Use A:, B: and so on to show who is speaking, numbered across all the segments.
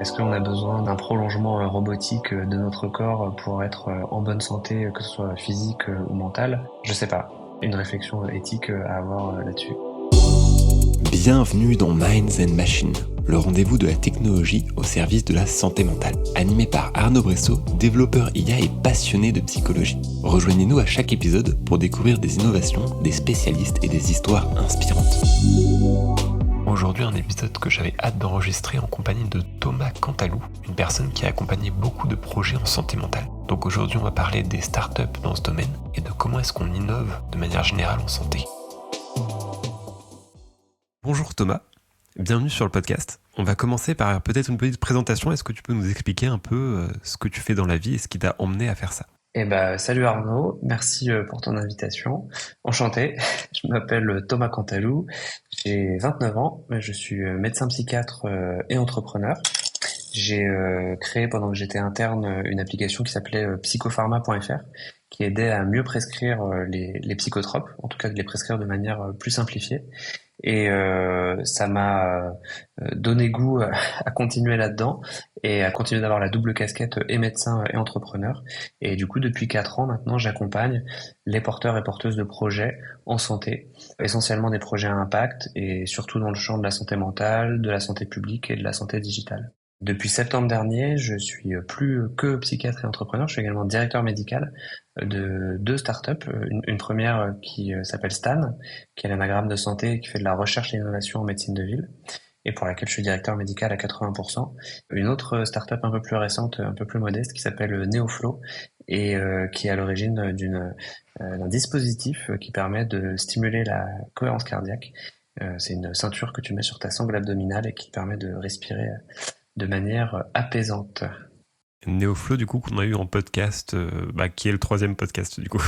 A: Est-ce qu'on a besoin d'un prolongement robotique de notre corps pour être en bonne santé, que ce soit physique ou mentale? Je sais pas. Une réflexion éthique à avoir là-dessus.
B: Bienvenue dans Minds and Machines, le rendez-vous de la technologie au service de la santé mentale. Animé par Arnaud Bressot, développeur IA et passionné de psychologie. Rejoignez-nous à chaque épisode pour découvrir des innovations, des spécialistes et des histoires inspirantes. Aujourd'hui, un épisode que j'avais hâte d'enregistrer en compagnie de Thomas Cantalou, une personne qui a accompagné beaucoup de projets en santé mentale. Donc aujourd'hui, on va parler des startups dans ce domaine et de comment est-ce qu'on innove de manière générale en santé. Bonjour Thomas, bienvenue sur le podcast. On va commencer par peut-être une petite présentation. Est-ce que tu peux nous expliquer un peu ce que tu fais dans la vie et ce qui t'a emmené à faire ça?
A: Salut Arnaud, merci pour ton invitation. Enchanté, je m'appelle Thomas Cantalou, j'ai 29 ans, je suis médecin psychiatre et entrepreneur. J'ai créé pendant que j'étais interne une application qui s'appelait psychopharma.fr qui aidait à mieux prescrire les psychotropes, en tout cas de les prescrire de manière plus simplifiée. Et ça m'a donné goût à continuer là-dedans et à continuer d'avoir la double casquette et médecin et entrepreneur. Et du coup, depuis 4 ans maintenant, j'accompagne les porteurs et porteuses de projets en santé, essentiellement des projets à impact et surtout dans le champ de la santé mentale, de la santé publique et de la santé digitale. Depuis septembre dernier, je suis plus que psychiatre et entrepreneur, je suis également directeur médical de deux startups. Une première qui s'appelle Stan, qui est l'anagramme de santé et qui fait de la recherche et innovation en médecine de ville, et pour laquelle je suis directeur médical à 80%. Une autre startup un peu plus récente, un peu plus modeste, qui s'appelle Neoflow, et qui est à l'origine d'un dispositif qui permet de stimuler la cohérence cardiaque. C'est une ceinture que tu mets sur ta sangle abdominale et qui te permet de respirer de manière apaisante.
B: Néoflow, du coup, qu'on a eu en podcast, qui est le 3e podcast, du coup.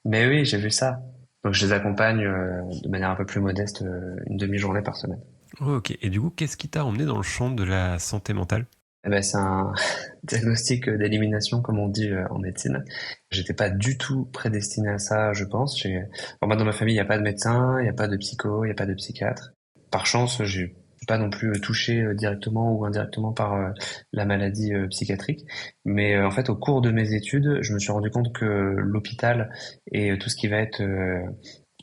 A: Mais oui, j'ai vu ça. Donc je les accompagne de manière un peu plus modeste, une demi-journée par semaine.
B: Ok, et du coup, qu'est-ce qui t'a emmené dans le champ de la santé mentale?
A: C'est un diagnostic d'élimination, comme on dit en médecine. J'étais pas du tout prédestiné à ça, je pense. Moi, dans ma famille, il n'y a pas de médecin, il n'y a pas de psycho, il n'y a pas de psychiatre. Par chance, j'ai pas non plus touché directement ou indirectement par la maladie psychiatrique. Mais en fait, au cours de mes études, je me suis rendu compte que l'hôpital et tout ce qui va être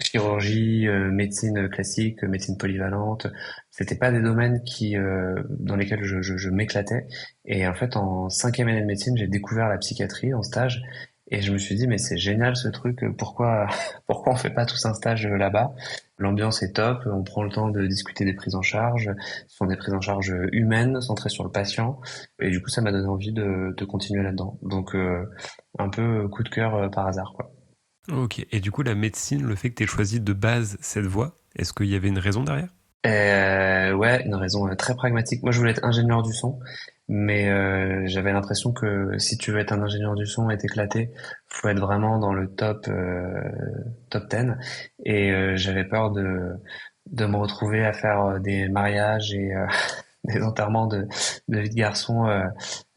A: chirurgie, médecine classique, médecine polyvalente, c'était pas des domaines dans lesquels je m'éclatais. Et en fait, en 5e année de médecine, j'ai découvert la psychiatrie en stage. Et je me suis dit, mais c'est génial ce truc, pourquoi, pourquoi on fait pas tous un stage là-bas? L'ambiance est top, on prend le temps de discuter des prises en charge, ce sont des prises en charge humaines, centrées sur le patient. Et du coup, ça m'a donné envie de continuer là-dedans. Donc, un peu coup de cœur par hasard, quoi.
B: Ok, et du coup, la médecine, le fait que t'aies choisi de base cette voie, est-ce qu'il y avait une raison derrière?
A: Ouais, une raison très pragmatique. Moi, je voulais être ingénieur du son, mais j'avais l'impression que si tu veux être un ingénieur du son et t'éclater, faut être vraiment dans le top 10. Et j'avais peur de me retrouver à faire des mariages et des enterrements de vie de garçon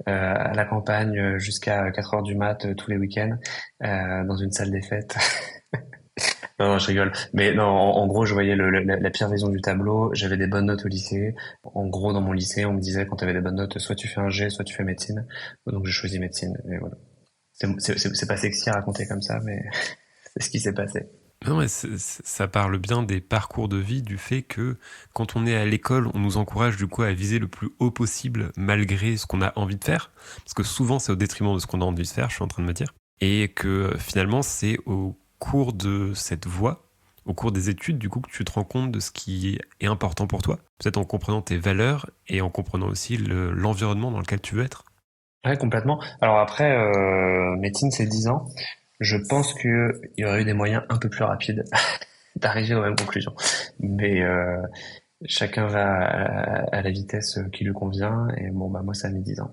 A: à la campagne jusqu'à 4 heures du mat tous les week-ends dans une salle des fêtes. Non, non, je rigole. Mais non, en gros, je voyais la pire vision du tableau. J'avais des bonnes notes au lycée. En gros, dans mon lycée, on me disait quand tu avais des bonnes notes, soit tu fais un G, soit tu fais médecine. Donc j'ai choisi médecine. Et voilà. C'est pas sexy à raconter comme ça, mais c'est ce qui s'est passé.
B: Non, mais ça parle bien des parcours de vie, du fait que quand on est à l'école, on nous encourage du coup à viser le plus haut possible malgré ce qu'on a envie de faire, parce que souvent c'est au détriment de ce qu'on a envie de faire, je suis en train de me dire, et que finalement c'est au cours de cette voie, au cours des études du coup que tu te rends compte de ce qui est important pour toi, peut-être en comprenant tes valeurs et en comprenant aussi l'environnement dans lequel tu veux être.
A: Ouais, complètement. Alors après, médecine, c'est 10 ans. Je pense qu'il y aurait eu des moyens un peu plus rapides d'arriver aux mêmes conclusions. Mais chacun va à la vitesse qui lui convient. Et bon, bah moi, ça a mis 10 ans.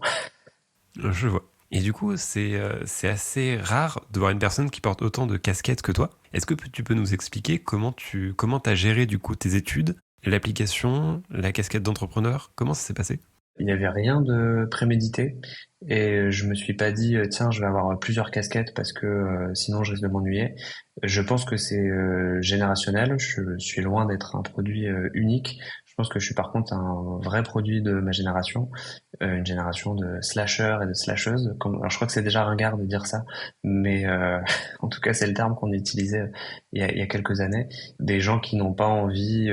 B: Je vois. Et du coup, c'est assez rare de voir une personne qui porte autant de casquettes que toi. Est-ce que tu peux nous expliquer comment t'as géré du coup tes études, l'application, la casquette d'entrepreneur? Comment ça s'est passé?
A: Il n'y avait rien de prémédité et je me suis pas dit tiens je vais avoir plusieurs casquettes parce que sinon je risque de m'ennuyer. Je pense que c'est générationnel. Je suis loin d'être un produit unique. Je pense que je suis par contre un vrai produit de ma génération, une génération de slasheurs et de slasheuses. Alors je crois que c'est déjà ringard de dire ça, mais en tout cas c'est le terme qu'on utilisait il y a quelques années. Des gens qui n'ont pas envie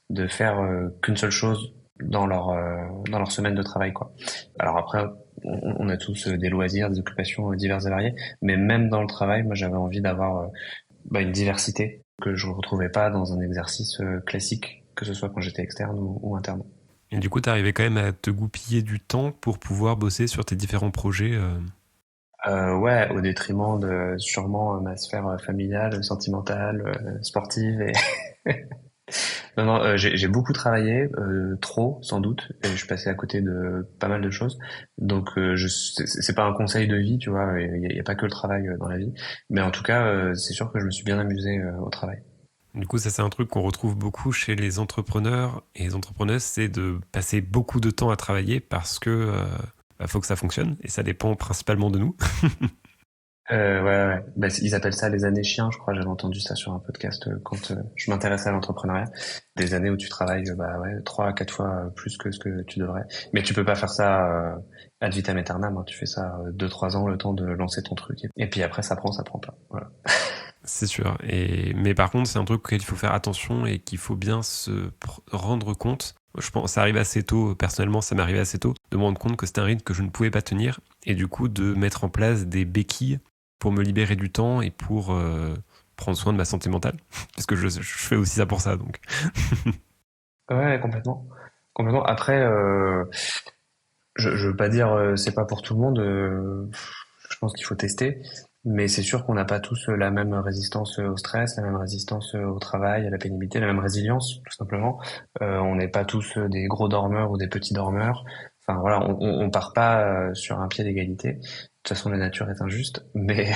A: de faire qu'une seule chose dans leur semaine de travail, quoi. Alors après, on a tous des loisirs, des occupations diverses et variées, mais même dans le travail, moi j'avais envie d'avoir une diversité que je ne retrouvais pas dans un exercice classique, que ce soit quand j'étais externe ou interne.
B: Et du coup, tu arrivais quand même à te goupiller du temps pour pouvoir bosser sur tes différents projets.
A: Ouais, au détriment de sûrement ma sphère familiale, sentimentale, sportive et non, non, j'ai beaucoup travaillé, trop sans doute, et je suis passé à côté de pas mal de choses. Donc, c'est pas un conseil de vie, tu vois. Il y a pas que le travail dans la vie, mais en tout cas, c'est sûr que je me suis bien amusé au travail.
B: Du coup, ça, c'est un truc qu'on retrouve beaucoup chez les entrepreneurs et les entrepreneuses, c'est de passer beaucoup de temps à travailler parce que faut que ça fonctionne et ça dépend principalement de nous.
A: Ouais, ouais. Bah, ils appellent ça les années chiens, je crois. J'avais entendu ça sur un podcast quand je m'intéressais à l'entrepreneuriat. Des années où tu travailles, bah ouais, 3 à 4 fois plus que ce que tu devrais. Mais tu peux pas faire ça ad vitam aeternam, hein. Tu fais ça 2, 3 ans, le temps de lancer ton truc. Et puis après, ça prend pas. Voilà.
B: C'est sûr. Mais par contre, c'est un truc auquel il faut faire attention et qu'il faut bien rendre compte. Je pense, ça arrive assez tôt, personnellement, ça m'est arrivé assez tôt, de me rendre compte que c'était un rythme que je ne pouvais pas tenir et du coup de mettre en place des béquilles pour me libérer du temps et pour prendre soin de ma santé mentale. Parce que je fais aussi ça pour ça, donc.
A: Ouais, complètement. Complètement. Après, je veux pas dire c'est pas pour tout le monde. Je pense qu'il faut tester. Mais c'est sûr qu'on n'a pas tous la même résistance au stress, la même résistance au travail, à la pénibilité, la même résilience, tout simplement. On n'est pas tous des gros dormeurs ou des petits dormeurs. Enfin voilà, on part pas sur un pied d'égalité. De toute façon, la nature est injuste, mais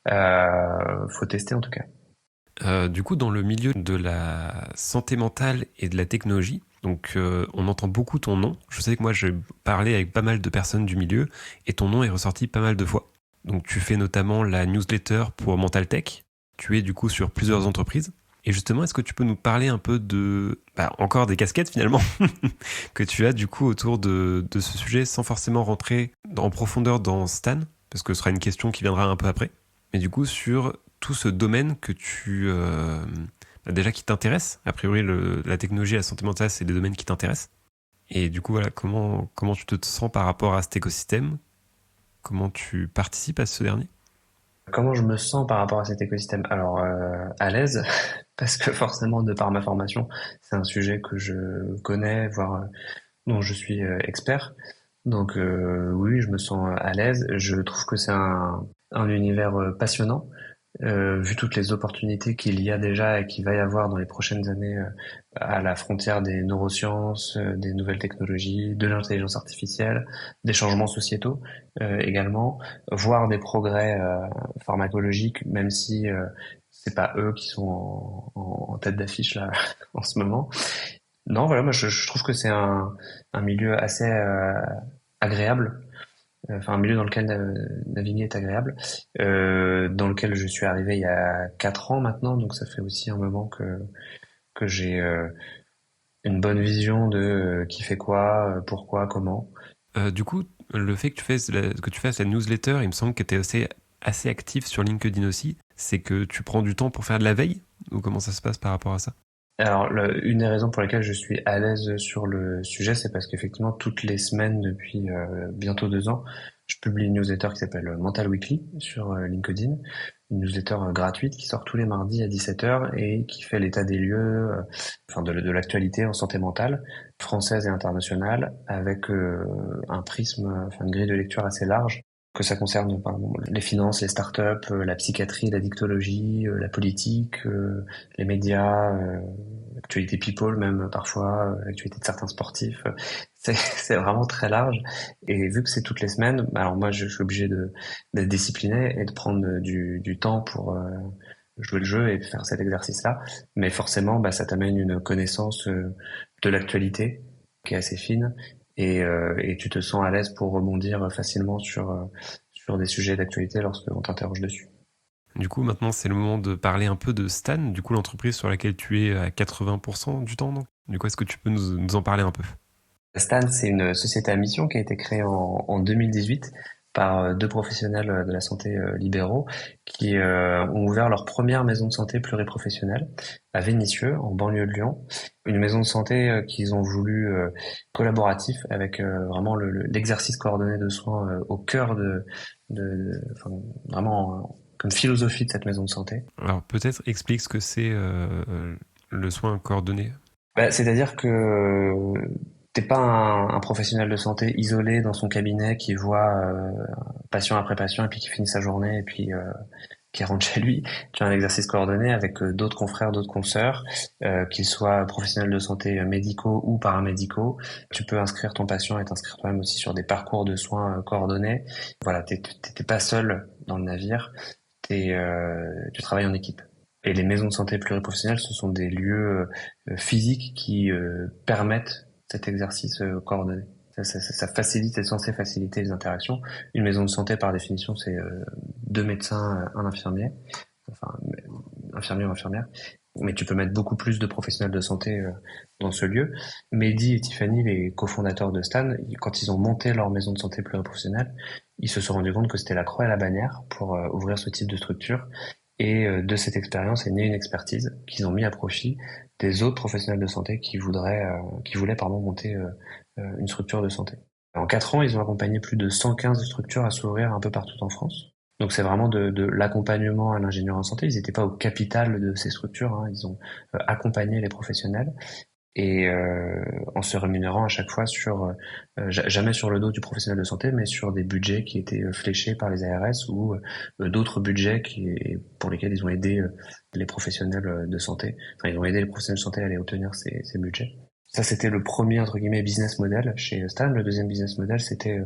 A: faut tester en tout cas.
B: Du coup, dans le milieu de la santé mentale et de la technologie, donc on entend beaucoup ton nom. Je sais que moi, j'ai parlé avec pas mal de personnes du milieu et ton nom est ressorti pas mal de fois. Donc tu fais notamment la newsletter pour Mental Tech. Tu es du coup sur plusieurs entreprises. Et justement, est-ce que tu peux nous parler un peu encore des casquettes finalement, que tu as du coup autour de ce sujet sans forcément rentrer en profondeur dans Stan, parce que ce sera une question qui viendra un peu après. Mais du coup, sur tout ce domaine que déjà qui t'intéresse. A priori, la technologie et la santé mentale, c'est des domaines qui t'intéressent. Et du coup, voilà, comment tu te sens par rapport à cet écosystème? Comment tu participes à ce dernier?
A: Comment je me sens par rapport à cet écosystème? Alors, à l'aise, parce que forcément, de par ma formation, c'est un sujet que je connais, voire dont je suis expert. Donc oui, je me sens à l'aise. Je trouve que c'est un univers passionnant, vu toutes les opportunités qu'il y a déjà et qu'il va y avoir dans les prochaines années à la frontière des neurosciences, des nouvelles technologies, de l'intelligence artificielle, des changements sociétaux également, voire des progrès pharmacologiques, même si c'est pas eux qui sont en tête d'affiche là en ce moment. Non, voilà, moi je trouve que c'est un milieu assez agréable, enfin un milieu dans lequel naviguer est agréable, dans lequel je suis arrivé il y a 4 ans maintenant, donc ça fait aussi un moment que j'ai une bonne vision de qui fait quoi, pourquoi, comment.
B: Du coup, le fait que tu fasses la newsletter, il me semble que tu es assez actif sur LinkedIn aussi. C'est que tu prends du temps pour faire de la veille? Ou comment ça se passe par rapport à ça?
A: Alors, une des raisons pour lesquelles je suis à l'aise sur le sujet, c'est parce qu'effectivement, toutes les semaines depuis bientôt 2 ans, je publie une newsletter qui s'appelle Mental Weekly sur LinkedIn, une newsletter gratuite qui sort tous les mardis à 17h et qui fait l'état des lieux, enfin de l'actualité en santé mentale, française et internationale, avec un prisme, enfin une grille de lecture assez large que ça concerne pardon, les finances, les startups, la psychiatrie, la dictologie, la politique, les médias, l'actualité people même parfois, l'actualité de certains sportifs. C'est vraiment très large. Et vu que c'est toutes les semaines, bah alors moi je suis obligé d'être discipliné et de prendre du temps pour jouer le jeu et faire cet exercice-là. Mais forcément, bah, ça t'amène une connaissance de l'actualité qui est assez fine et tu te sens à l'aise pour rebondir facilement sur des sujets d'actualité lorsqu'on t'interroge dessus.
B: Du coup, maintenant, c'est le moment de parler un peu de Stan, du coup, l'entreprise sur laquelle tu es à 80% du temps, non? Du coup, est-ce que tu peux nous en parler un peu?
A: Stan, c'est une société à mission qui a été créée en 2018 par deux professionnels de la santé libéraux qui ont ouvert leur première maison de santé pluriprofessionnelle à Vénissieux, en banlieue de Lyon. Une maison de santé qu'ils ont voulu collaboratif avec vraiment l'exercice coordonné de soins au cœur enfin, vraiment comme philosophie de cette maison de santé.
B: Alors peut-être explique ce que c'est le soin coordonné.
A: Bah, c'est-à-dire que t'es pas un professionnel de santé isolé dans son cabinet qui voit patient après patient et puis qui finit sa journée et puis qui rentre chez lui. Tu as un exercice coordonné avec d'autres confrères, d'autres consoeurs, qu'ils soient professionnels de santé médicaux ou paramédicaux. Tu peux inscrire ton patient et t'inscrire toi-même aussi sur des parcours de soins coordonnés. Voilà, t'es pas seul dans le navire, tu travailles en équipe. Et les maisons de santé pluriprofessionnelles, ce sont des lieux physiques qui permettent cet exercice coordonné. Ça facilite, c'est censé faciliter les interactions. Une maison de santé, par définition, c'est deux médecins, un infirmier, enfin infirmier ou infirmière. Mais tu peux mettre beaucoup plus de professionnels de santé dans ce lieu. Mehdi et Tiffany, les cofondateurs de Stan, quand ils ont monté leur maison de santé pluriprofessionnelle, ils se sont rendus compte que c'était la croix et la bannière pour ouvrir ce type de structure. Et de cette expérience est née une expertise qu'ils ont mis à profit des autres professionnels de santé qui voulaient monter une structure de santé. En 4 ans, ils ont accompagné plus de 115 structures à s'ouvrir un peu partout en France. Donc c'est vraiment de l'accompagnement à l'ingénieur en santé. Ils n'étaient pas au capital de ces structures, hein. Ils ont accompagné les professionnels et en se rémunérant à chaque fois jamais sur le dos du professionnel de santé, mais sur des budgets qui étaient fléchés par les ARS ou d'autres budgets pour lesquels ils ont aidé les professionnels de santé. Enfin, ils ont aidé les professionnels de santé à aller obtenir ces budgets. Ça, c'était le premier, entre guillemets, business model chez Stan. Le deuxième business model, c'était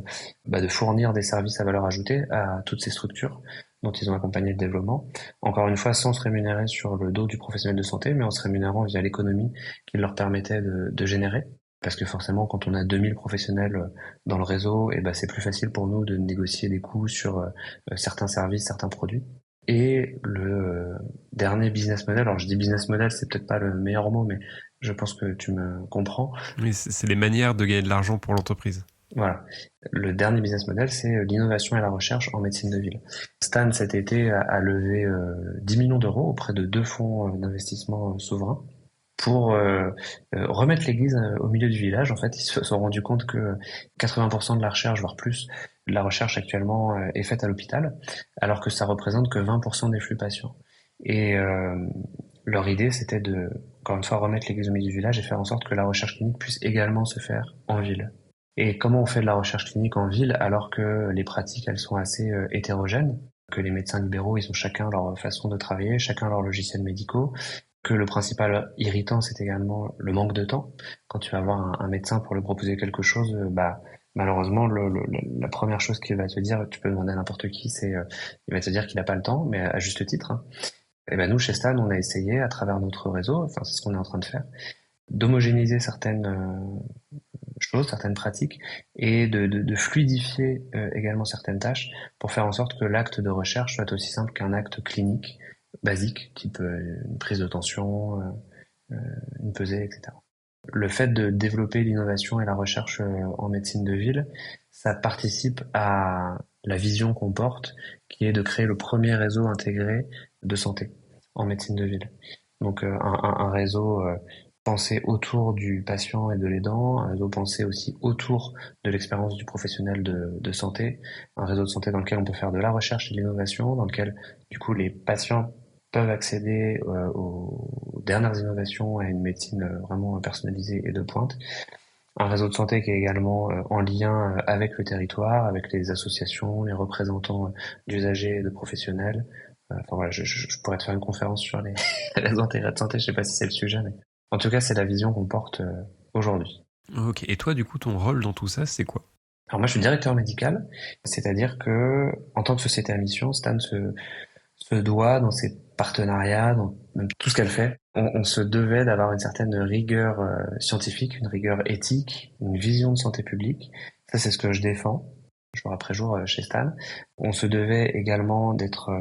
A: de fournir des services à valeur ajoutée à toutes ces structures dont ils ont accompagné le développement. Encore une fois, sans se rémunérer sur le dos du professionnel de santé, mais en se rémunérant via l'économie qu'il leur permettait de générer. Parce que forcément, quand on a 2000 professionnels dans le réseau, et c'est plus facile pour nous de négocier des coûts sur certains services, certains produits. Et le dernier business model, alors je dis business model, c'est peut-être pas le meilleur mot, mais je pense que tu me comprends.
B: Oui, c'est les manières de gagner de l'argent pour l'entreprise.
A: Voilà. Le dernier business model, c'est l'innovation et la recherche en médecine de ville. Stan, cet été, a levé 10 millions d'euros auprès de deux fonds d'investissement souverains pour remettre l'église au milieu du village. En fait, ils se sont rendus compte que 80% de la recherche, voire plus, de la recherche actuellement est faite à l'hôpital, alors que ça représente que 20% des flux patients. Et leur idée, c'était encore une fois, remettre l'église au milieu du village et faire en sorte que la recherche clinique puisse également se faire en ville. Et comment on fait de la recherche clinique en ville alors que les pratiques, elles sont assez hétérogènes, que les médecins libéraux, ils ont chacun leur façon de travailler, chacun leurs logiciels médicaux, que le principal irritant, c'est également le manque de temps. Quand tu vas voir un médecin pour lui proposer quelque chose, malheureusement, la première chose qu'il va te dire, tu peux demander à n'importe qui, il va te dire qu'il n'a pas le temps, mais à juste titre, hein. Et nous, chez Stan, on a essayé, à travers notre réseau, enfin, c'est ce qu'on est en train de faire, d'homogénéiser certaines choses, certaines pratiques, et de fluidifier également certaines tâches pour faire en sorte que l'acte de recherche soit aussi simple qu'un acte clinique basique, type une prise de tension, une pesée, etc. Le fait de développer l'innovation et la recherche en médecine de ville, ça participe à la vision qu'on porte, qui est de créer le premier réseau intégré de santé en médecine de ville. Donc un réseau pensé autour du patient et de l'aidant, un réseau pensé aussi autour de l'expérience du professionnel de santé, un réseau de santé dans lequel on peut faire de la recherche et de l'innovation, dans lequel du coup les patients peuvent accéder aux dernières innovations et à une médecine vraiment personnalisée et de pointe. Un réseau de santé qui est également en lien avec le territoire, avec les associations, les représentants d'usagers et de professionnels. Enfin voilà, je pourrais te faire une conférence sur les réseaux intégrés de santé, je sais pas si c'est le sujet, mais en tout cas c'est la vision qu'on porte aujourd'hui.
B: Ok, et toi du coup ton rôle dans tout ça c'est quoi?
A: Alors moi je suis directeur médical, c'est-à-dire que en tant que société à mission, Stan se doit dans ses partenariats, dans même tout ce qu'elle fait, on se devait d'avoir une certaine rigueur scientifique, une rigueur éthique, une vision de santé publique. Ça, c'est ce que je défends. jour après jour chez Stan. On se devait également d'être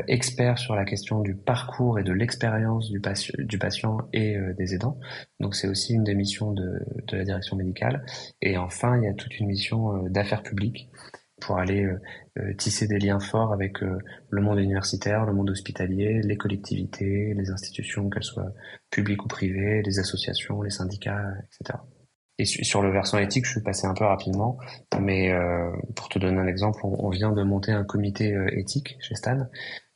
A: expert sur la question du parcours et de l'expérience du patient et des aidants. Donc c'est aussi une des missions de la direction médicale. Et enfin, il y a toute une mission d'affaires publiques pour aller tisser des liens forts avec le monde universitaire, le monde hospitalier, les collectivités, les institutions, qu'elles soient publiques ou privées, les associations, les syndicats, etc. Et sur le versant éthique, je suis passé un peu rapidement, mais pour te donner un exemple, on vient de monter un comité éthique chez Stan,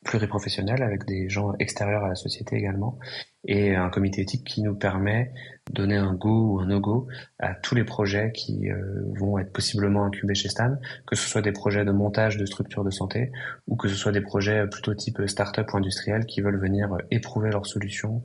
A: pluriprofessionnel, avec des gens extérieurs à la société également, et un comité éthique qui nous permet de donner un go ou un no-go à tous les projets qui vont être possiblement incubés chez Stan, que ce soit des projets de montage de structures de santé, ou que ce soit des projets plutôt type start-up ou industriel qui veulent venir éprouver leurs solutions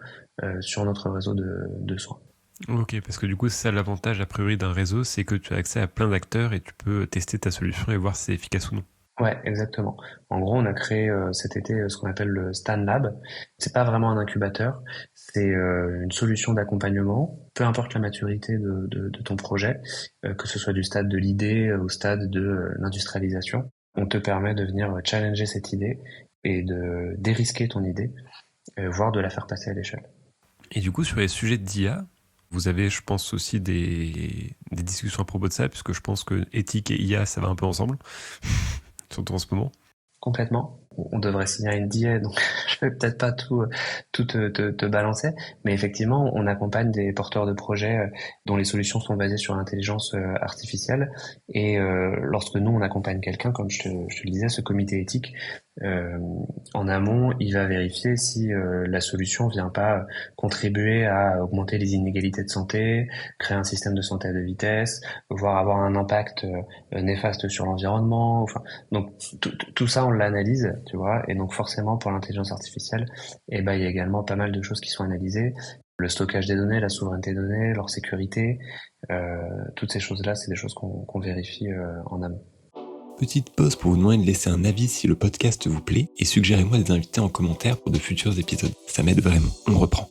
A: sur notre réseau de soins.
B: Ok, parce que du coup, c'est ça l'avantage a priori d'un réseau, c'est que tu as accès à plein d'acteurs et tu peux tester ta solution et voir si c'est efficace ou non.
A: Ouais, exactement. En gros, on a créé cet été ce qu'on appelle le Stan Lab. C'est pas vraiment un incubateur, c'est une solution d'accompagnement, peu importe la maturité de ton projet, que ce soit du stade de l'idée au stade de l'industrialisation. On te permet de venir challenger cette idée et de dérisquer ton idée, voire de la faire passer à l'échelle.
B: Et du coup, sur les sujets d'IA, vous avez, je pense, aussi des discussions à propos de ça, puisque je pense que éthique et IA, ça va un peu ensemble, surtout en ce moment.
A: Complètement. On devrait signer un NDA, donc je vais peut-être pas tout te balancer, mais effectivement, on accompagne des porteurs de projets dont les solutions sont basées sur l'intelligence artificielle. Et lorsque nous, on accompagne quelqu'un, comme je te le disais, ce comité éthique, en amont, il va vérifier si la solution vient pas contribuer à augmenter les inégalités de santé, créer un système de santé à deux vitesses, voire avoir un impact néfaste sur l'environnement. Enfin, donc tout ça, on l'analyse, tu vois. Et donc forcément, pour l'intelligence artificielle, il y a également pas mal de choses qui sont analysées. Le stockage des données, la souveraineté des données, leur sécurité, toutes ces choses-là, c'est des choses qu'on vérifie en amont.
B: Petite pause pour vous demander de laisser un avis si le podcast vous plaît et suggérez-moi des invités en commentaire pour de futurs épisodes. Ça m'aide vraiment. On reprend.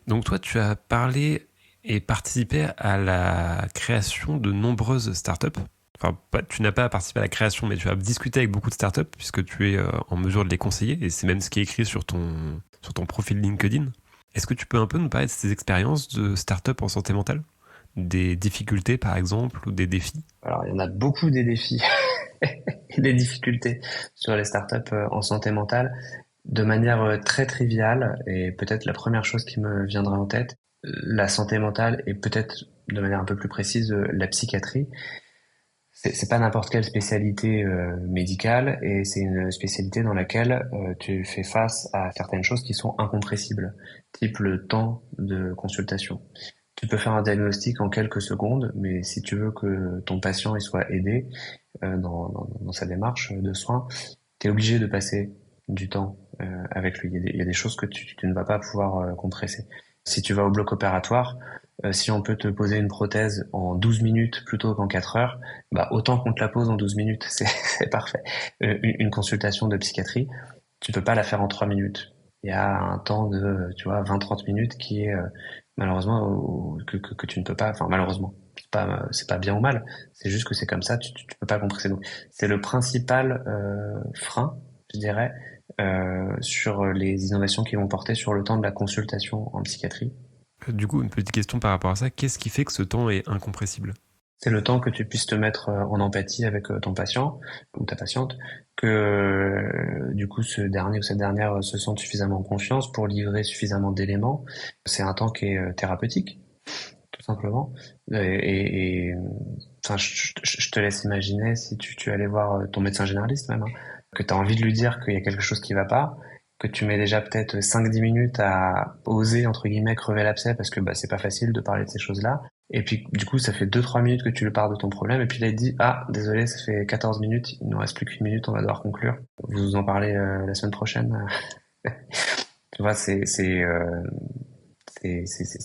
B: Donc toi, tu as parlé et participé à la création de nombreuses startups. Enfin, tu n'as pas participé à la création, mais tu as discuté avec beaucoup de startups puisque tu es en mesure de les conseiller et c'est même ce qui est écrit sur ton profil LinkedIn. Est-ce que tu peux un peu nous parler de ces expériences de startups en santé mentale ? Des difficultés, par exemple, ou des défis ?
A: Alors, il y en a beaucoup des défis et des difficultés sur les startups en santé mentale. De manière très triviale, et peut-être la première chose qui me viendra en tête, la santé mentale et peut-être de manière un peu plus précise, la psychiatrie. C'est pas n'importe quelle spécialité médicale et c'est une spécialité dans laquelle tu fais face à certaines choses qui sont incompressibles, type le temps de consultation. Tu peux faire un diagnostic en quelques secondes, mais si tu veux que ton patient il soit aidé dans sa démarche de soins, tu es obligé de passer du temps avec lui. Il y a des choses que tu ne vas pas pouvoir compresser. Si tu vas au bloc opératoire, si on peut te poser une prothèse en 12 minutes plutôt qu'en 4 heures, autant qu'on te la pose en 12 minutes, c'est parfait. Une consultation de psychiatrie, tu peux pas la faire en 3 minutes. Il y a un temps de, 20-30 minutes qui est malheureusement que tu ne peux pas, enfin malheureusement, c'est pas bien ou mal, c'est juste que c'est comme ça, tu peux pas compresser. Donc c'est le principal frein, je dirais, sur les innovations qui vont porter sur le temps de la consultation en psychiatrie.
B: Du coup, une petite question par rapport à ça, qu'est-ce qui fait que ce temps est incompressible ?
A: C'est le temps que tu puisses te mettre en empathie avec ton patient ou ta patiente, que du coup ce dernier ou cette dernière se sente suffisamment en confiance pour livrer suffisamment d'éléments. C'est un temps qui est thérapeutique, tout simplement. Enfin, je te laisse imaginer si tu allais voir ton médecin généraliste même, hein, que tu as envie de lui dire qu'il y a quelque chose qui va pas, que tu mets déjà peut-être 5-10 minutes à oser, entre guillemets, crever l'abcès parce que c'est pas facile de parler de ces choses-là. Et puis, du coup, ça fait 2-3 minutes que tu lui parles de ton problème. Et puis là, il te dit, ah, désolé, ça fait 14 minutes. Il ne nous reste plus qu'une minute, on va devoir conclure. Vous en parlez la semaine prochaine. Tu vois, c'est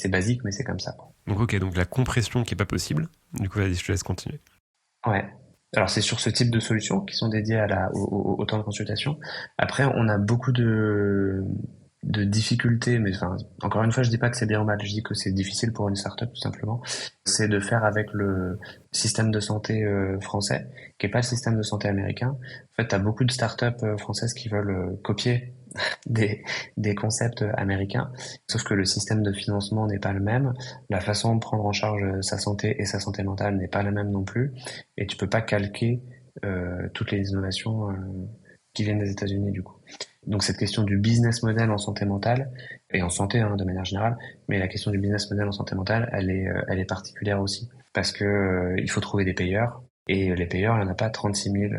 A: basique, mais c'est comme ça.
B: Donc ok, donc la compression qui est pas possible. Du coup, vas-y, je te laisse continuer.
A: Ouais. Alors c'est sur ce type de solutions qui sont dédiées au temps de consultation. Après, on a beaucoup de difficulté, mais enfin, encore une fois, je dis pas que c'est bien ou mal, je dis que c'est difficile pour une startup tout simplement, c'est de faire avec le système de santé français, qui est pas le système de santé américain. En fait, tu as beaucoup de startups françaises qui veulent copier des, des concepts américains, sauf que le système de financement n'est pas le même, la façon de prendre en charge sa santé et sa santé mentale n'est pas la même non plus, et tu peux pas calquer toutes les innovations qui viennent des États-Unis du coup. Donc cette question du business model en santé mentale et en santé de manière générale, mais la question du business model en santé mentale, elle est particulière aussi parce que il faut trouver des payeurs et les payeurs, il n'y en a pas 36 000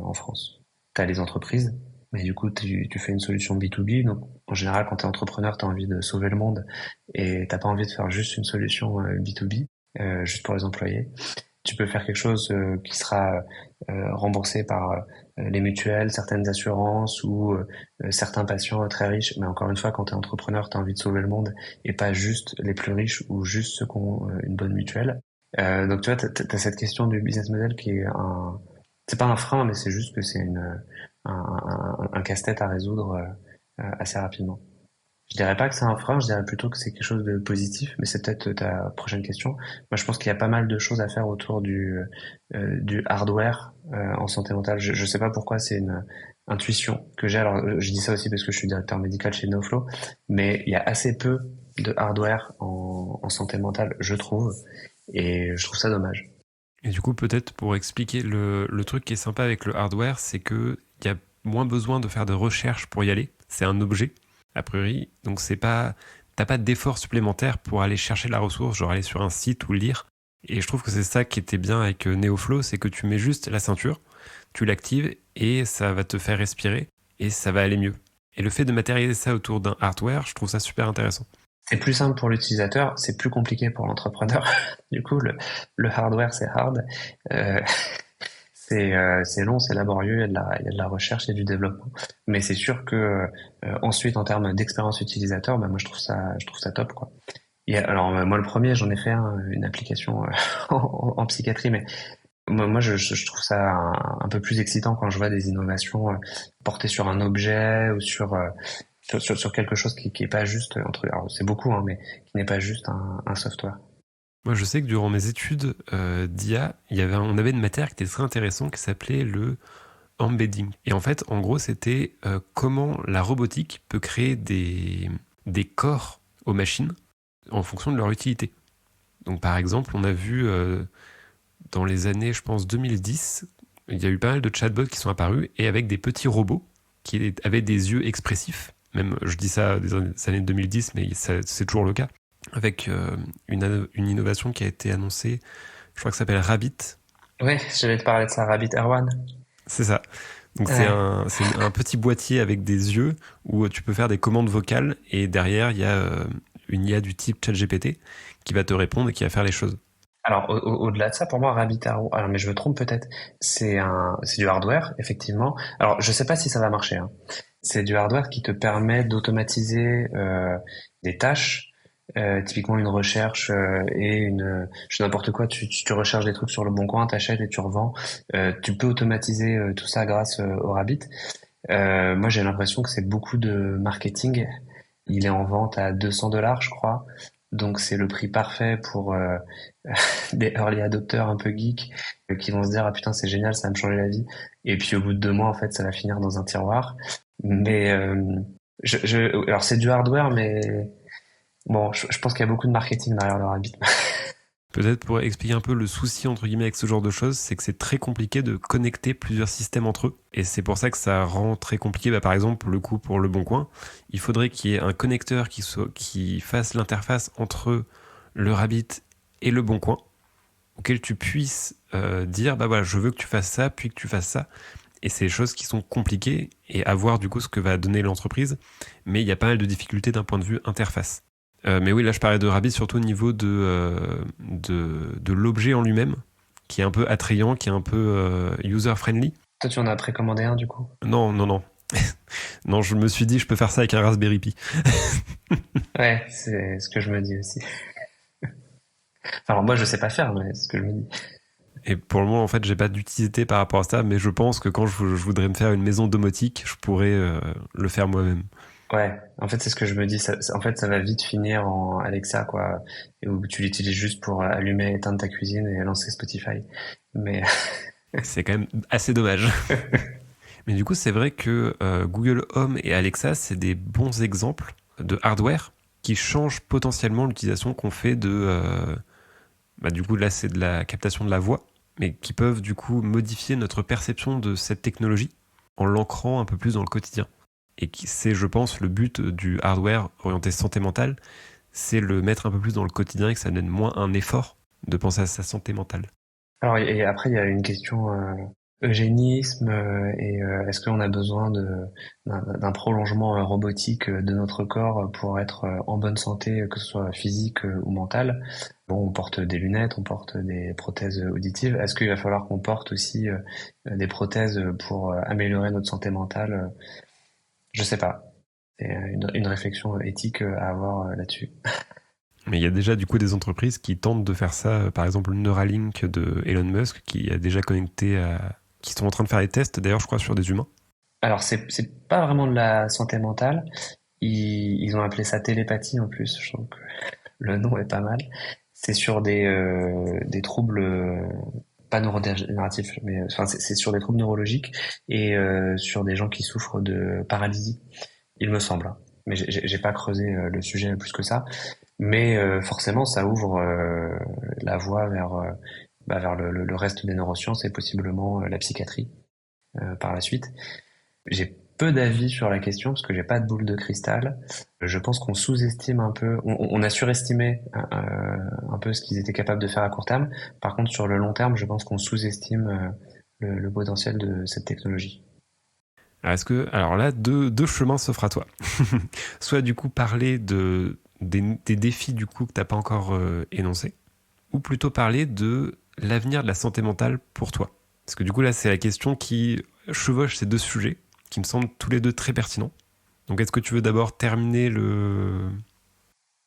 A: en France. Tu as les entreprises, mais du coup tu fais une solution B2B. Donc en général, quand tu es entrepreneur, tu as envie de sauver le monde et t'as pas envie de faire juste une solution B2B, juste pour les employés. Tu peux faire quelque chose qui sera remboursé par les mutuelles, certaines assurances ou certains patients très riches. Mais encore une fois, quand tu es entrepreneur, tu as envie de sauver le monde et pas juste les plus riches ou juste ceux qui ont une bonne mutuelle. Donc tu vois, t'as cette question du business model qui est c'est pas un frein, mais c'est juste que c'est un casse-tête à résoudre assez rapidement. Je dirais pas que c'est un frein, je dirais plutôt que c'est quelque chose de positif, mais c'est peut-être ta prochaine question. Moi, je pense qu'il y a pas mal de choses à faire autour du hardware en santé mentale. Je sais pas pourquoi, c'est une intuition que j'ai. Alors, je dis ça aussi parce que je suis directeur médical chez NoFlow, mais il y a assez peu de hardware en santé mentale, je trouve, et je trouve ça dommage.
B: Et du coup, peut-être pour expliquer le truc qui est sympa avec le hardware, c'est qu'il y a moins besoin de faire de recherche pour y aller. C'est un objet, a priori. Donc, t'as pas d'effort supplémentaire pour aller chercher la ressource, genre aller sur un site ou lire. Et je trouve que c'est ça qui était bien avec NeoFlow, c'est que tu mets juste la ceinture, tu l'actives et ça va te faire respirer et ça va aller mieux. Et le fait de matérialiser ça autour d'un hardware, je trouve ça super intéressant.
A: C'est plus simple pour l'utilisateur, c'est plus compliqué pour l'entrepreneur. Du coup, le hardware, c'est hard. Euh, c'est long, c'est laborieux, il y a de la recherche et du développement. Mais c'est sûr que ensuite, en termes d'expérience utilisateur, bah, moi je trouve ça top, quoi. Alors moi le premier, j'en ai fait une application en psychiatrie, mais moi je trouve ça un peu plus excitant quand je vois des innovations portées sur un objet ou sur quelque chose qui est pas juste entre. Alors c'est beaucoup, hein, mais qui n'est pas juste un software.
B: Moi, je sais que durant mes études d'IA, on avait une matière qui était très intéressante qui s'appelait le embedding. Et en fait, en gros, c'était comment la robotique peut créer des corps aux machines en fonction de leur utilité. Donc, par exemple, on a vu dans les années, je pense, 2010, il y a eu pas mal de chatbots qui sont apparus et avec des petits robots qui avaient des yeux expressifs. Même, je dis ça des années 2010, mais c'est toujours le cas. Avec une innovation qui a été annoncée, je crois que ça s'appelle Rabbit.
A: Ouais, je vais te parler de ça, Rabbit Erwan.
B: C'est ça. Donc
A: Ouais.
B: c'est un petit boîtier avec des yeux où tu peux faire des commandes vocales et derrière il y a une IA du type ChatGPT qui va te répondre et qui va faire les choses.
A: Alors au-delà de ça, pour moi, Rabbit Erwan, alors mais je me trompe peut-être, c'est du hardware effectivement. Alors je sais pas si ça va marcher, hein. C'est du hardware qui te permet d'automatiser des tâches. Typiquement une recherche je sais n'importe quoi, tu recherches des trucs sur le bon coin, t'achètes et tu revends. Tu peux automatiser tout ça grâce au Rabbit. Moi j'ai l'impression que c'est beaucoup de marketing. Il est en vente à 200 $, je crois. Donc c'est le prix parfait pour des early adopters un peu geeks qui vont se dire ah putain c'est génial, ça va me changer la vie. Et puis au bout de 2 mois en fait ça va finir dans un tiroir. Mais alors c'est du hardware mais bon, je pense qu'il y a beaucoup de marketing derrière le Rabbit.
B: Peut-être pour expliquer un peu le souci entre guillemets avec ce genre de choses, c'est que c'est très compliqué de connecter plusieurs systèmes entre eux. Et c'est pour ça que ça rend très compliqué, par exemple, le coup pour Le Bon Coin. Il faudrait qu'il y ait un connecteur qui fasse l'interface entre le Rabbit et Le Bon Coin, auquel tu puisses dire, bah voilà, je veux que tu fasses ça, puis que tu fasses ça. Et c'est des choses qui sont compliquées et à voir du coup ce que va donner l'entreprise. Mais il y a pas mal de difficultés d'un point de vue interface. Mais oui, là je parlais de Rabbit surtout au niveau de l'objet en lui-même, qui est un peu attrayant, qui est un peu user-friendly.
A: Toi, tu en as précommandé un du coup?
B: Non, non, non. Non, je me suis dit, je peux faire ça avec un Raspberry Pi.
A: Ouais, c'est ce que je me dis aussi. Enfin, moi, je sais pas faire, mais c'est ce que je me dis.
B: Et pour le moment, en fait, j'ai pas d'utilité par rapport à ça, mais je pense que quand je voudrais me faire une maison domotique, je pourrais le faire moi-même.
A: Ouais, en fait, c'est ce que je me dis. En fait, ça va vite finir en Alexa, quoi, et où tu l'utilises juste pour allumer et éteindre ta cuisine et lancer Spotify. Mais
B: C'est quand même assez dommage. Mais du coup, c'est vrai que Google Home et Alexa, c'est des bons exemples de hardware qui changent potentiellement l'utilisation qu'on fait du coup, là, c'est de la captation de la voix, mais qui peuvent du coup modifier notre perception de cette technologie en l'ancrant un peu plus dans le quotidien. Et c'est, je pense, le but du hardware orienté santé mentale, c'est le mettre un peu plus dans le quotidien et que ça donne moins un effort de penser à sa santé mentale.
A: alors, et après, il y a une question eugénisme et est-ce qu'on a besoin d'un prolongement robotique de notre corps pour être en bonne santé, que ce soit physique ou mentale? Bon, on porte des lunettes, on porte des prothèses auditives. Est-ce qu'il va falloir qu'on porte aussi des prothèses pour améliorer notre santé mentale? Je sais pas. C'est une réflexion éthique à avoir là-dessus.
B: Mais il y a déjà du coup des entreprises qui tentent de faire ça, par exemple Neuralink de Elon Musk, qui a déjà connecté qui sont en train de faire des tests, d'ailleurs je crois sur des humains.
A: Alors, c'est pas vraiment de la santé mentale. Ils ont appelé ça télépathie en plus. Je trouve que le nom est pas mal. C'est sur des troubles pas neurodégénératifs, mais enfin c'est sur des troubles neurologiques et sur des gens qui souffrent de paralysie, il me semble, hein. Mais j'ai pas creusé le sujet plus que ça. Mais forcément, ça ouvre la voie vers le reste des neurosciences et possiblement la psychiatrie par la suite. J'ai peu d'avis sur la question parce que j'ai pas de boule de cristal. Je pense qu'on sous-estime un peu, on a surestimé un peu ce qu'ils étaient capables de faire à court terme. Par contre, sur le long terme, je pense qu'on sous-estime le potentiel de cette technologie.
B: Alors là, deux chemins s'offrent à toi. Soit du coup parler des défis du coup que t'as pas encore énoncés, ou plutôt parler de l'avenir de la santé mentale pour toi. Parce que du coup là, c'est la question qui chevauche ces deux sujets, qui me semblent tous les deux très pertinents. Donc est-ce que tu veux d'abord terminer le...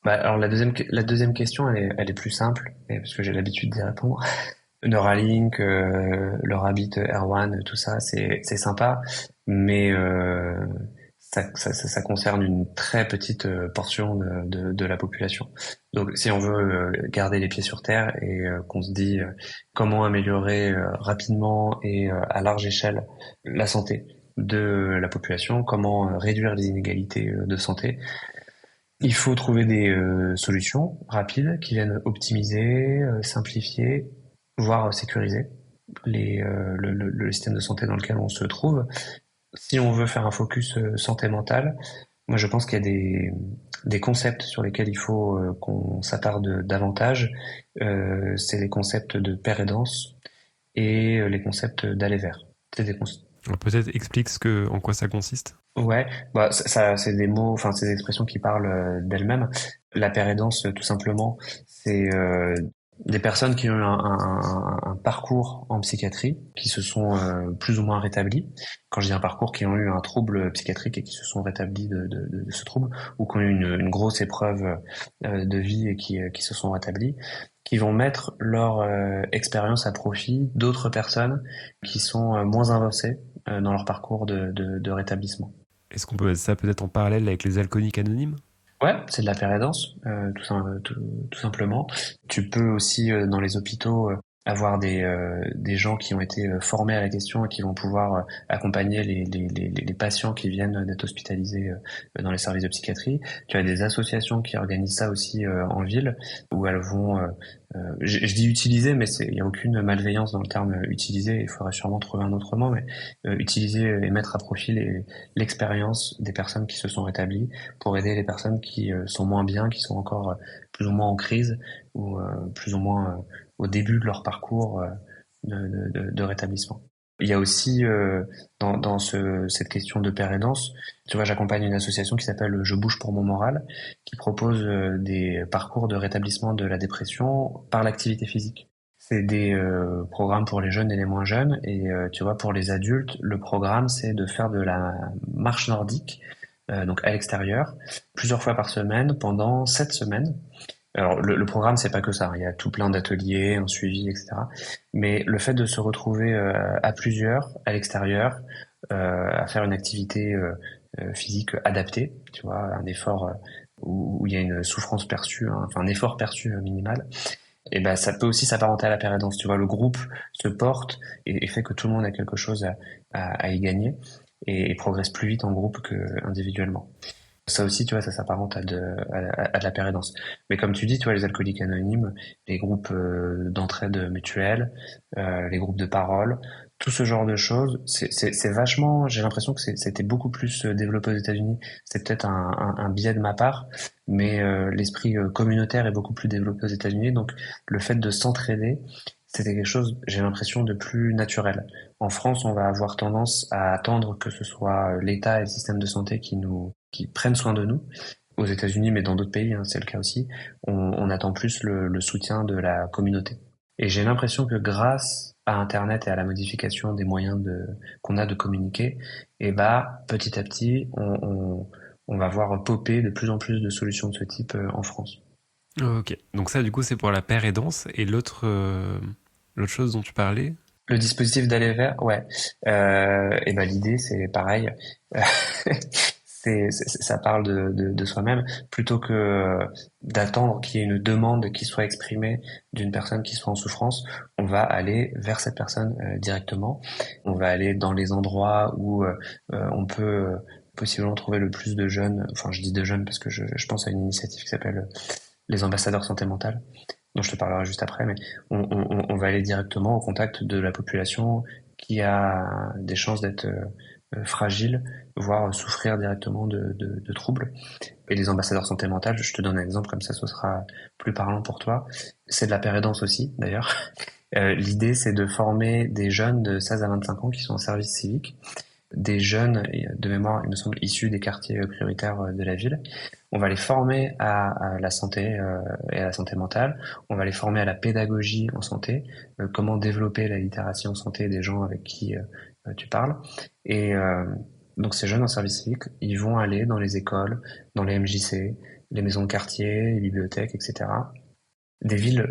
A: Bah, alors la deuxième question, elle est plus simple, parce que j'ai l'habitude d'y répondre. Neuralink, le Rabbit Air tout ça, c'est sympa, mais ça concerne une très petite portion de la population. Donc, si on veut garder les pieds sur terre et qu'on se dit comment améliorer rapidement et à large échelle la santé de la population, comment réduire les inégalités de santé, il faut trouver des solutions rapides qui viennent optimiser, simplifier, voire sécuriser le système de santé dans lequel on se trouve. Si on veut faire un focus santé mentale, moi je pense qu'il y a des concepts sur lesquels il faut qu'on s'attarde davantage. C'est les concepts de paix et danse et les concepts d'aller vers. C'est des concepts.
B: Alors, peut-être explique en quoi ça consiste.
A: Ouais, bah c'est des mots, enfin c'est des expressions qui parlent d'elles-mêmes. La pérédance, tout simplement, c'est des personnes qui ont eu un parcours en psychiatrie, qui se sont plus ou moins rétablies. Quand je dis un parcours, qui ont eu un trouble psychiatrique et qui se sont rétablis de ce trouble, ou qui ont eu une grosse épreuve de vie et qui se sont rétablis, qui vont mettre leur expérience à profit d'autres personnes qui sont moins avancées dans leur parcours de rétablissement.
B: Est-ce qu'on peut mettre ça peut-être en parallèle avec les alcooliques anonymes?
A: Ouais, c'est de la pérédance, tout simplement. Tu peux aussi, dans les hôpitaux, avoir des gens qui ont été formés à la question et qui vont pouvoir accompagner les patients qui viennent d'être hospitalisés dans les services de psychiatrie. Tu as des associations qui organisent ça aussi en ville, où elles vont, je dis utiliser, mais il n'y a aucune malveillance dans le terme utiliser, il faudrait sûrement trouver un autre mot, mais utiliser et mettre à profit l'expérience des personnes qui se sont rétablies pour aider les personnes qui sont moins bien, qui sont encore plus ou moins en crise ou plus ou moins au début de leur parcours de rétablissement. Il y a aussi dans cette question de pérédance, tu vois, j'accompagne une association qui s'appelle Je bouge pour mon moral, qui propose des parcours de rétablissement de la dépression par l'activité physique. C'est des programmes pour les jeunes et les moins jeunes, et tu vois, pour les adultes, le programme c'est de faire de la marche nordique, donc à l'extérieur, plusieurs fois par semaine pendant 7 semaines. Alors le programme c'est pas que ça, hein. Il y a tout plein d'ateliers, un suivi, etc. Mais le fait de se retrouver à plusieurs, à l'extérieur, à faire une activité physique adapté, tu vois, un effort où il y a une souffrance perçue, hein, enfin un effort perçu minimal. Et ben ça peut aussi s'apparenter à la pérédance. Tu vois, le groupe se porte et fait que tout le monde a quelque chose à y gagner et progresse plus vite en groupe que individuellement. Ça aussi, tu vois, ça s'apparente à de la pérédance. Mais comme tu dis, tu vois, les alcooliques anonymes, les groupes d'entraide mutuelle, les groupes de parole, tout ce genre de choses, c'est vachement. J'ai l'impression que c'était beaucoup plus développé aux États-Unis. C'est peut-être un biais de ma part, mais l'esprit communautaire est beaucoup plus développé aux États-Unis. Donc, le fait de s'entraider, c'était quelque chose, j'ai l'impression, de plus naturel. En France, on va avoir tendance à attendre que ce soit l'État et le système de santé qui prennent soin de nous. Aux États-Unis, mais dans d'autres pays, hein, c'est le cas aussi, on attend plus le soutien de la communauté. Et j'ai l'impression que grâce à Internet et à la modification des moyens qu'on a de communiquer, et bah, petit à petit, on va voir popper de plus en plus de solutions de ce type en France.
B: Ok, donc ça du coup c'est pour la paire et danse, et l'autre chose dont tu parlais?
A: Le dispositif d'aller vers, ouais. Et ben l'idée c'est pareil. Ça parle de soi-même plutôt que d'attendre qu'il y ait une demande qui soit exprimée d'une personne qui soit en souffrance. On va aller vers cette personne directement. On va aller dans les endroits où on peut possiblement trouver le plus de jeunes. Enfin, je dis de jeunes parce que je pense à une initiative qui s'appelle les ambassadeurs santé mentale, dont je te parlerai juste après, mais on va aller directement au contact de la population qui a des chances d'être fragile, voire souffrir directement de troubles. Et les ambassadeurs santé mentale, je te donne un exemple comme ça, ce sera plus parlant pour toi. C'est de la pérédance aussi, d'ailleurs. L'idée, c'est de former des jeunes de 16 à 25 ans qui sont en service civique, des jeunes, de mémoire, il me semble, issus des quartiers prioritaires de la ville. On va les former à la santé et à la santé mentale. On va les former à la pédagogie en santé, comment développer la littératie en santé des gens avec qui tu parles. Et donc ces jeunes en service civique, ils vont aller dans les écoles, dans les MJC, les maisons de quartier, les bibliothèques, etc. Des villes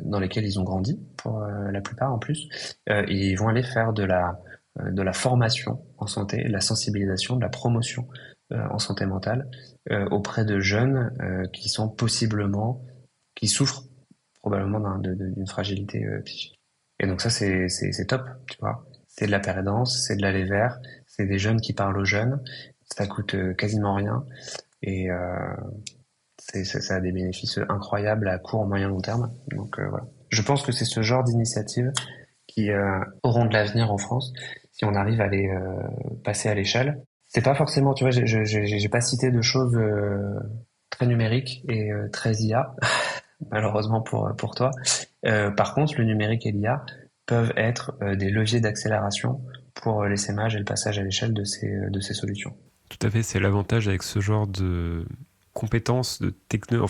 A: dans lesquelles ils ont grandi, pour la plupart en plus. Et ils vont aller faire de la formation en santé, de la sensibilisation, de la promotion en santé mentale auprès de jeunes qui souffrent probablement d'une fragilité psychique. Et donc ça, c'est top, tu vois. C'est de la pérédance, c'est de l'aller vers, c'est des jeunes qui parlent aux jeunes, ça coûte quasiment rien et ça a des bénéfices incroyables à court, moyen, long terme. Donc voilà. Je pense que c'est ce genre d'initiatives qui auront de l'avenir en France si on arrive à les passer à l'échelle. C'est pas forcément, tu vois, j'ai pas cité de choses très numériques et très IA, malheureusement pour toi. Par contre, le numérique et l'IA peuvent être des leviers d'accélération pour l'essaimage et le passage à l'échelle de ces solutions.
B: Tout à fait, c'est l'avantage avec ce genre de compétences, de techno,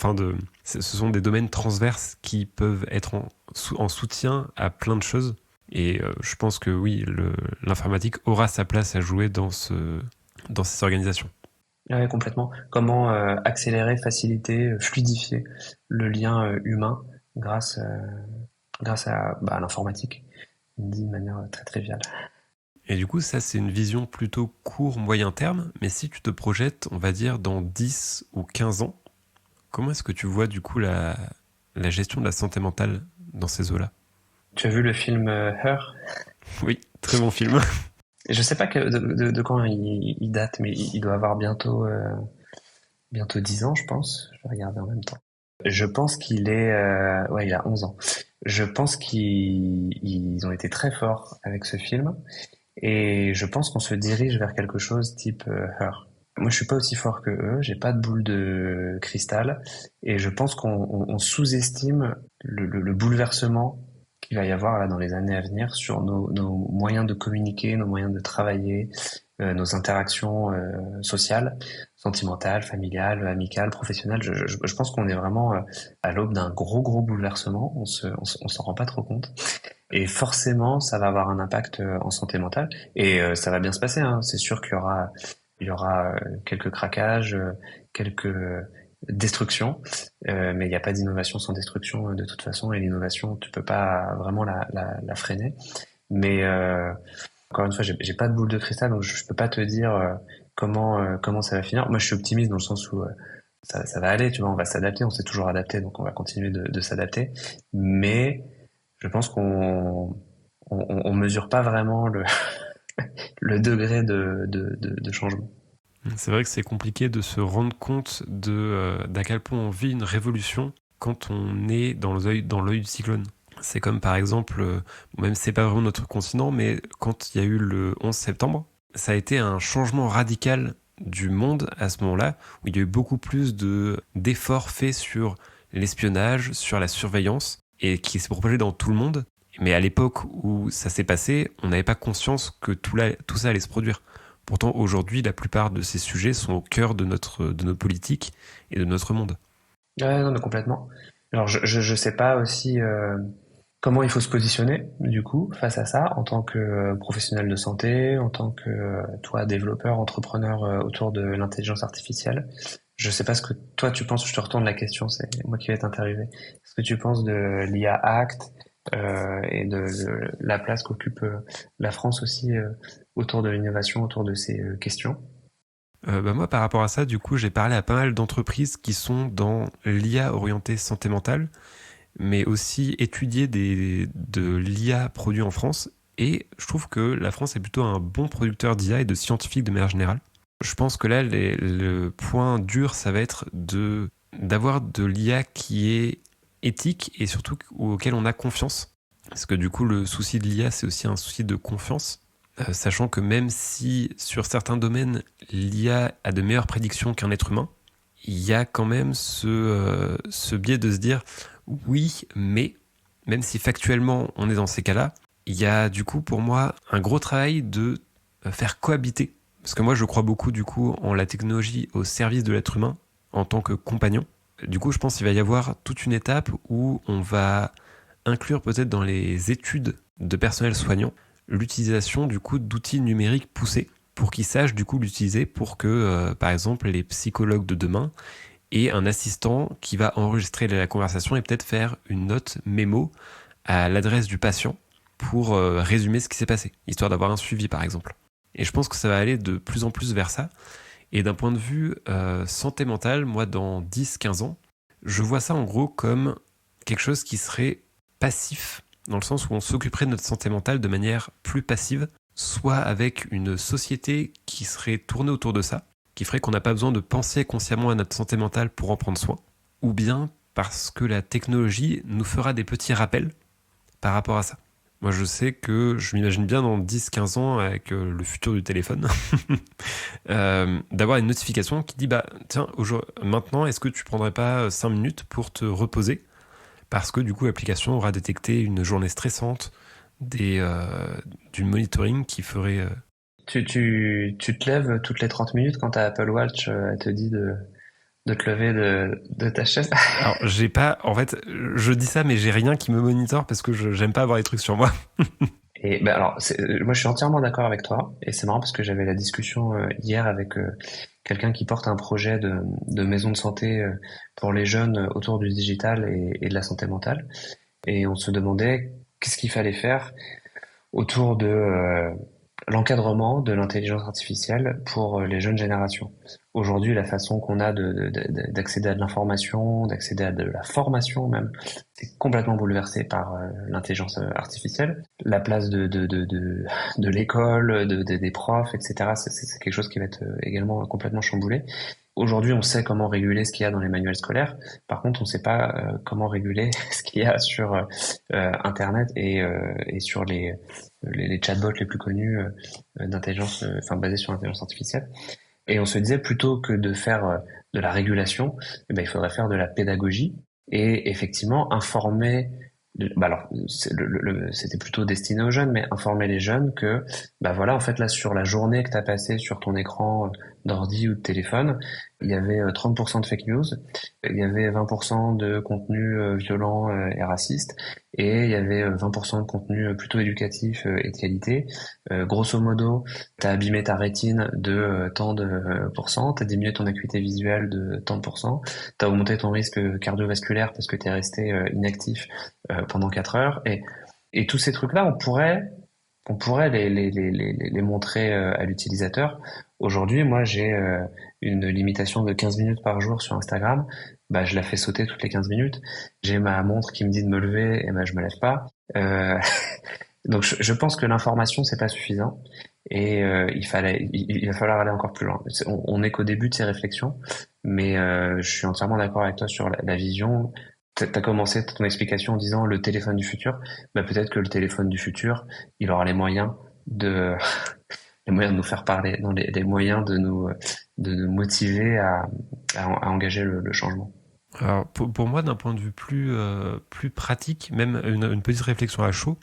B: ce sont des domaines transverses qui peuvent être en soutien à plein de choses. Et je pense que oui, l'informatique aura sa place à jouer dans ces organisations.
A: Ouais, complètement. Comment accélérer, faciliter, fluidifier le lien humain grâce, grâce à l'informatique, dit de manière très triviale.
B: Et du coup, ça, c'est une vision plutôt court-moyen terme. Mais si tu te projettes, on va dire, dans 10 ou 15 ans, comment est-ce que tu vois, du coup, la gestion de la santé mentale dans ces eaux-là?
A: Tu as vu le film Her?
B: Oui, très bon film.
A: Je sais pas de quand il date, mais il doit avoir bientôt 10 ans, je pense. Je vais regarder en même temps. Je pense qu'il est... ouais, il a 11 ans. Je pense qu'ils ont été très forts avec ce film. Et je pense qu'on se dirige vers quelque chose type Her. Moi, je suis pas aussi fort que eux, j'ai pas de boule de cristal, et je pense qu'on sous-estime le bouleversement qu'il va y avoir là dans les années à venir sur nos moyens de communiquer, nos moyens de travailler, nos interactions sociales, sentimentales, familiales, amicales, professionnelles. Je pense qu'on est vraiment à l'aube d'un gros bouleversement. On s'en rend pas trop compte. Et forcément, ça va avoir un impact en santé mentale. Et ça va bien se passer, hein. C'est sûr il y aura quelques craquages, quelques destructions, mais il n'y a pas d'innovation sans destruction de toute façon. Et l'innovation, tu peux pas vraiment la freiner. Mais encore une fois, j'ai pas de boule de cristal, donc je peux pas te dire comment ça va finir. Moi, je suis optimiste dans le sens où ça va aller, tu vois, on va s'adapter, on s'est toujours adapté, donc on va continuer de s'adapter. Mais je pense qu'on mesure pas vraiment le degré de changement.
C: C'est vrai que c'est compliqué de se rendre compte d'à quel point on vit une révolution quand on est dans l'œil du cyclone. C'est comme par exemple, même si c'est pas vraiment notre continent, mais quand il y a eu le 11 septembre, ça a été un changement radical du monde à ce moment-là, où il y a eu beaucoup plus d'efforts faits sur l'espionnage, sur la surveillance, et qui s'est propagé dans tout le monde. Mais à l'époque où ça s'est passé, on n'avait pas conscience que tout ça allait se produire. Pourtant, aujourd'hui, la plupart de ces sujets sont au cœur de nos politiques et de notre monde.
A: Ouais, non, mais complètement. Alors, je sais pas aussi comment il faut se positionner, du coup, face à ça, en tant que professionnel de santé, en tant que, toi, développeur, entrepreneur autour de l'intelligence artificielle. Je sais pas ce que toi tu penses, je te retourne la question, c'est moi qui vais t'interviewer. Ce que tu penses de l'IA Act et de la place qu'occupe la France aussi autour de l'innovation, autour de ces questions?
C: Moi, par rapport à ça, du coup, j'ai parlé à pas mal d'entreprises qui sont dans l'IA orientée santé mentale, mais aussi étudier de l'IA produit en France. Et je trouve que la France est plutôt un bon producteur d'IA et de scientifiques de manière générale. Je pense que là, le point dur, ça va être d'avoir de l'IA qui est éthique et surtout auquel on a confiance. Parce que du coup, le souci de l'IA, c'est aussi un souci de confiance. Sachant que même si sur certains domaines, l'IA a de meilleures prédictions qu'un être humain, il y a quand même ce biais de se dire oui, mais même si factuellement on est dans ces cas-là, il y a du coup pour moi un gros travail de faire cohabiter. Parce que moi je crois beaucoup du coup en la technologie au service de l'être humain en tant que compagnon. Du coup je pense qu'il va y avoir toute une étape où on va inclure peut-être dans les études de personnel soignant l'utilisation du coup d'outils numériques poussés pour qu'ils sachent du coup l'utiliser pour que par exemple les psychologues de demain aient un assistant qui va enregistrer la conversation et peut-être faire une note mémo à l'adresse du patient pour résumer ce qui s'est passé, histoire d'avoir un suivi par exemple. Et je pense que ça va aller de plus en plus vers ça. Et d'un point de vue santé mentale, moi dans 10-15 ans, je vois ça en gros comme quelque chose qui serait passif, dans le sens où on s'occuperait de notre santé mentale de manière plus passive, soit avec une société qui serait tournée autour de ça, qui ferait qu'on n'a pas besoin de penser consciemment à notre santé mentale pour en prendre soin, ou bien parce que la technologie nous fera des petits rappels par rapport à ça. Moi, je sais que je m'imagine bien dans 10-15 ans, avec le futur du téléphone, d'avoir une notification qui dit, bah, tiens, maintenant, est-ce que tu prendrais pas 5 minutes pour te reposer ? Parce que du coup, l'application aura détecté une journée stressante, du monitoring qui ferait...
A: Tu te lèves toutes les 30 minutes quand ta Apple Watch elle te dit de te lever de ta chaise?
C: Alors, j'ai pas... En fait, je dis ça, mais j'ai rien qui me monitore parce que j'aime pas avoir les trucs sur moi.
A: Et ben alors, moi je suis entièrement d'accord avec toi, et c'est marrant parce que j'avais la discussion hier avec quelqu'un qui porte un projet de maison de santé pour les jeunes autour du digital et de la santé mentale, et on se demandait qu'est-ce qu'il fallait faire autour de l'encadrement de l'intelligence artificielle pour les jeunes générations. Aujourd'hui, la façon qu'on a d'accéder à de l'information, d'accéder à de la formation même, c'est complètement bouleversé par l'intelligence artificielle. La place de l'école, des profs, etc., c'est quelque chose qui va être également complètement chamboulé. Aujourd'hui, on sait comment réguler ce qu'il y a dans les manuels scolaires. Par contre, on ne sait pas comment réguler ce qu'il y a sur Internet et sur les chatbots les plus connus d'intelligence, enfin basés sur l'intelligence artificielle. Et on se disait plutôt que de faire de la régulation, eh ben, il faudrait faire de la pédagogie et effectivement informer. Bah alors, c'était plutôt destiné aux jeunes, mais informer les jeunes que, bah voilà, en fait là sur la journée que t'as passée sur ton écran d'ordi ou de téléphone, il y avait 30% de fake news, il y avait 20% de contenu violent et raciste, et il y avait 20% de contenu plutôt éducatif et de qualité. Grosso modo, t'as abîmé ta rétine de tant de pourcents, t'as diminué ton acuité visuelle de tant de pourcents, t'as augmenté ton risque cardiovasculaire parce que t'es resté inactif pendant 4 heures, et tous ces trucs-là, on pourrait les montrer à l'utilisateur Aujourd'hui, moi, j'ai une limitation de 15 minutes par jour sur Instagram. Bah, je la fais sauter toutes les 15 minutes. J'ai ma montre qui me dit de me lever, et ben je me lève pas. Euh, donc, je pense que l'information, c'est pas suffisant. Et il va falloir aller encore plus loin. On n'est qu'au début de ces réflexions, mais je suis entièrement d'accord avec toi sur la vision. T'as commencé ton explication en disant le téléphone du futur. Bah, peut-être que le téléphone du futur, il aura les moyens de les moyens de nous faire parler, non, les moyens de nous motiver à engager le changement.
C: Alors, pour moi, d'un point de vue plus pratique, même une petite réflexion à chaud,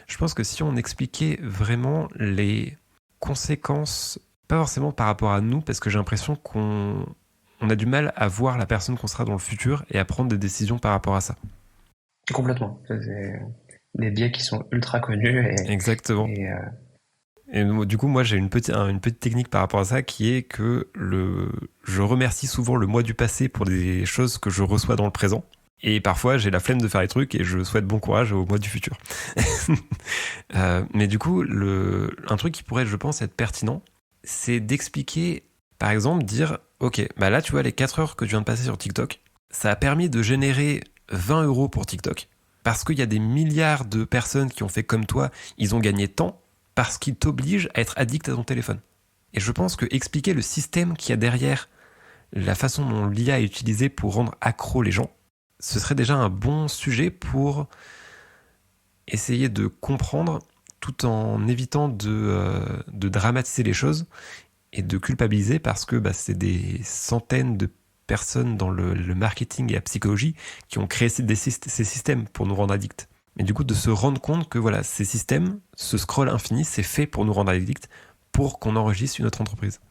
C: je pense que si on expliquait vraiment les conséquences, pas forcément par rapport à nous, parce que j'ai l'impression qu'on a du mal à voir la personne qu'on sera dans le futur et à prendre des décisions par rapport à ça.
A: Complètement. C'est des biais qui sont ultra connus
C: Exactement. Et du coup, moi, j'ai une petite technique par rapport à ça qui est que je remercie souvent le moi du passé pour des choses que je reçois dans le présent. Et parfois, j'ai la flemme de faire les trucs et je souhaite bon courage au moi du futur. Mais du coup, un truc qui pourrait, je pense, être pertinent, c'est d'expliquer, par exemple, dire, ok, bah là, tu vois, les 4 heures que tu viens de passer sur TikTok, ça a permis de générer 20 € pour TikTok. Parce qu'il y a des milliards de personnes qui ont fait comme toi, ils ont gagné tant, parce qu'ils t'obligent à être addict à ton téléphone. Et je pense que expliquer le système qu'il y a derrière, la façon dont l'IA est utilisée pour rendre accro les gens, ce serait déjà un bon sujet pour essayer de comprendre tout en évitant de dramatiser les choses et de culpabiliser parce que c'est des centaines de personnes dans le marketing et la psychologie qui ont créé ces systèmes pour nous rendre addicts. Mais du coup, de se rendre compte que voilà, ces systèmes, ce scroll infini, c'est fait pour nous rendre addicts, pour qu'on enregistre une autre entreprise.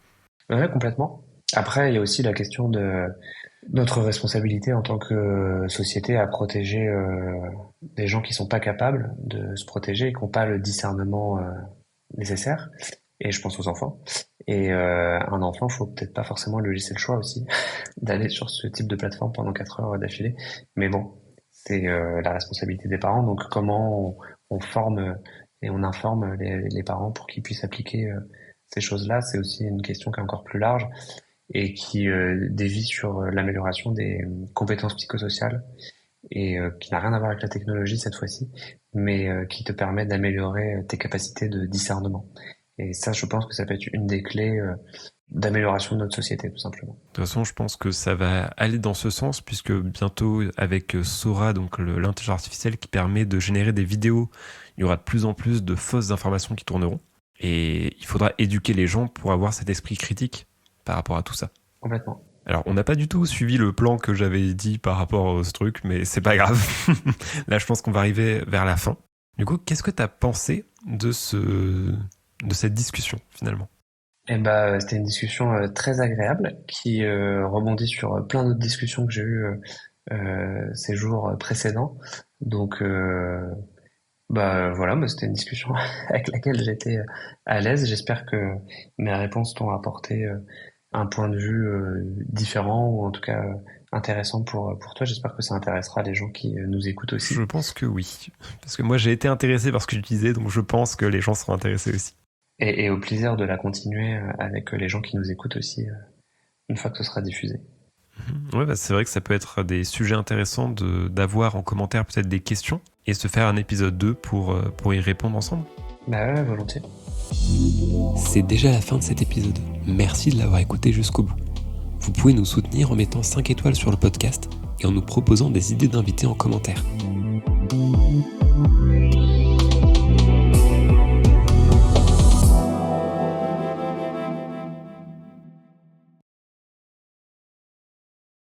A: Ouais, complètement. Après, il y a aussi la question de notre responsabilité en tant que société à protéger des gens qui sont pas capables de se protéger et qui n'ont pas le discernement nécessaire. Et je pense aux enfants. Et un enfant, faut peut-être pas forcément lui laisser le choix aussi d'aller sur ce type de plateforme pendant 4 heures d'affilée. Mais bon, c'est la responsabilité des parents. Donc comment on forme et on informe les parents pour qu'ils puissent appliquer ces choses-là, c'est aussi une question qui est encore plus large et qui dévie sur l'amélioration des compétences psychosociales et qui n'a rien à voir avec la technologie cette fois-ci, mais qui te permet d'améliorer tes capacités de discernement. Et ça, je pense que ça peut être une des clés d'amélioration de notre société, tout simplement.
C: De toute façon, je pense que ça va aller dans ce sens, puisque bientôt, avec Sora, donc l'intelligence artificielle qui permet de générer des vidéos, il y aura de plus en plus de fausses informations qui tourneront. Et il faudra éduquer les gens pour avoir cet esprit critique par rapport à tout ça.
A: Complètement.
C: Alors, on n'a pas du tout suivi le plan que j'avais dit par rapport à ce truc, mais c'est pas grave. Là, je pense qu'on va arriver vers la fin. Du coup, qu'est-ce que tu as pensé de cette discussion, finalement ?
A: Eh ben, c'était une discussion très agréable qui rebondit sur plein d'autres discussions que j'ai eues ces jours précédents. Donc, voilà, c'était une discussion avec laquelle j'étais à l'aise. J'espère que mes réponses t'ont apporté un point de vue différent ou en tout cas intéressant pour toi. J'espère que ça intéressera les gens qui nous écoutent aussi.
C: Je pense que oui, parce que moi j'ai été intéressé par ce que tu disais, donc je pense que les gens seront intéressés aussi.
A: Et au plaisir de la continuer avec les gens qui nous écoutent aussi une fois que ce sera diffusé.
C: Ouais, c'est vrai que ça peut être des sujets intéressants d'avoir en commentaire peut-être des questions et se faire un épisode 2 pour y répondre ensemble.
A: Bah ouais, volontiers.
B: C'est déjà la fin de cet épisode. Merci de l'avoir écouté jusqu'au bout. Vous pouvez nous soutenir en mettant 5 étoiles sur le podcast et en nous proposant des idées d'invités en commentaire.